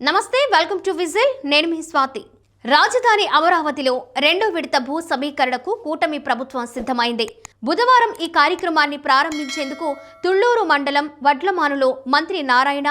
నమస్తే, welcome to whistle. నేను మీ స్వాతి. రాజధాని అమరావతిలో రెండో విడత భూ సమీకరణకు కూటమి ప్రభుత్వం సిద్ధమైంది. బుధవారం ఈ కార్యక్రమాన్ని ప్రారంభించేందుకు తుళ్లూరు మండలం వడ్లమానులో మంత్రి నారాయణ,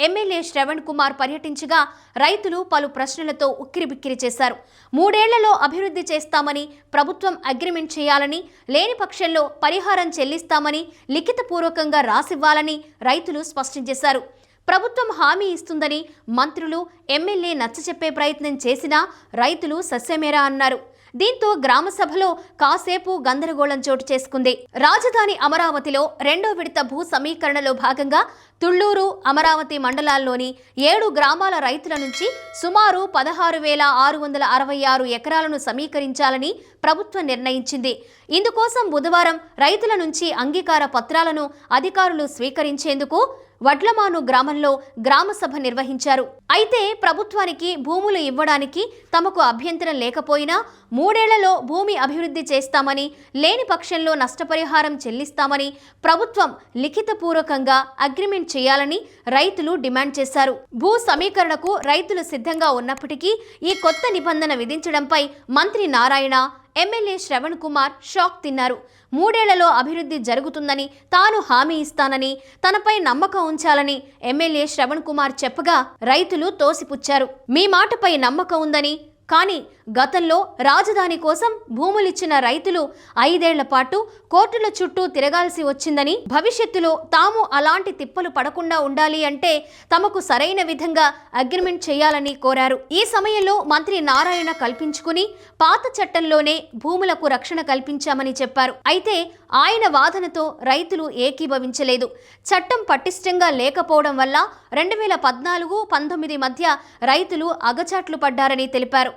ఎమ్మెల్యే శ్రవణ్ కుమార్ పర్యటించగా రైతులు పలు ప్రశ్నలతో ఉక్కిరిబిక్కిరి చేశారు. 3 ఏళ్లలో అభివృద్ధి చేస్తామని, ప్రభుత్వం అగ్రిమెంట్ చేయాలని, లేని పక్షంలో పరిహారం చెల్లిస్తామని లిఖితపూర్వకంగా రాసివ్వాలని రైతులు స్పష్టం చేశారు. ప్రభుత్వం హామీ ఇస్తుందని మంత్రులు, ఎమ్మెల్యే నచ్చచెప్పే ప్రయత్నం చేసినా రైతులు సస్యమేరా అన్నారు. దీంతో గ్రామ సభలో కాసేపు గందరగోళం చోటు చేసుకుంది. రాజధాని అమరావతిలో రెండో విడత భూ సమీకరణలో భాగంగా తుళ్లూరు, అమరావతి మండలాల్లోని 7 గ్రామాల రైతుల నుంచి సుమారు 16,666 ఎకరాలను సమీకరించాలని ప్రభుత్వం నిర్ణయించింది. ఇందుకోసం బుధవారం రైతుల నుంచి అంగీకార పత్రాలను అధికారులు స్వీకరించేందుకు వడ్లమాను గ్రామంలో గ్రామసభ నిర్వహించారు. అయితే ప్రభుత్వానికి భూములు ఇవ్వడానికి తమకు అభ్యంతరం లేకపోయినా 3 ఏళ్లలో భూమి అభివృద్ధి చేస్తామని, లేని పక్షంలో నష్టపరిహారం చెల్లిస్తామని ప్రభుత్వం లిఖితపూర్వకంగా అగ్రిమెంట్ చేయాలని రైతులు డిమాండ్ చేశారు. భూ సమీకరణకు రైతులు సిద్ధంగా ఉన్నప్పటికీ ఈ కొత్త నిబంధన విధించడంపై మంత్రి నారాయణ, ఎమ్మెల్యే శ్రవణ్ కుమార్ షాక్ తిన్నారు. 3 ఏళ్లలో అభివృద్ధి జరుగుతుందని తాను హామీ ఇస్తానని, తనపై నమ్మకం ఉంచాలని ఎమ్మెల్యే శ్రవణ్ కుమార్ చెప్పగా రైతులు తోసిపుచ్చారు. మీ మాటపై నమ్మకం ఉందని, కానీ గతంలో రాజధాని కోసం భూములిచ్చిన రైతులు 5 ఏళ్ల పాటు కోర్టుల చుట్టూ తిరగాల్సి వచ్చిందని, భవిష్యత్తులో తాము అలాంటి తిప్పలు పడకుండా ఉండాలి అంటే తమకు సరైన విధంగా అగ్రిమెంట్ చేయాలని కోరారు. ఈ సమయంలో మంత్రి నారాయణ కల్పించుకుని పాత చట్టంలోనే భూములకు రక్షణ కల్పించామని చెప్పారు. అయితే ఆయన వాదనతో రైతులు ఏకీభవించలేదు. చట్టం పటిష్టంగా లేకపోవడం వల్ల 2014-19 మధ్య రైతులు అగచాట్లు పడ్డారని తెలిపారు.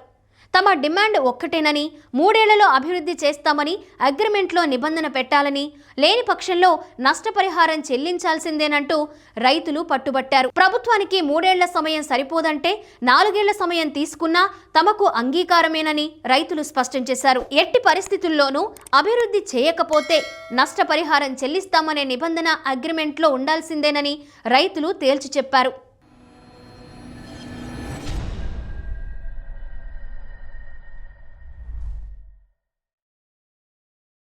తమ డిమాండ్ ఒక్కటేనని, 3 ఏళ్లలో అభివృద్ధి చేస్తామని అగ్రిమెంట్లో నిబంధన పెట్టాలని, లేని పక్షంలో నష్టపరిహారం చెల్లించాల్సిందేనంటూ రైతులు పట్టుబట్టారు. ప్రభుత్వానికి 3 ఏళ్ల సమయం సరిపోదంటే 4 ఏళ్ల సమయం తీసుకున్నా తమకు అంగీకారమేనని రైతులు స్పష్టం చేశారు. ఎట్టి పరిస్థితుల్లోనూ అభివృద్ధి చేయకపోతే నష్టపరిహారం చెల్లిస్తామనే నిబంధన అగ్రిమెంట్లో ఉండాల్సిందేనని రైతులు తేల్చి చెప్పారు.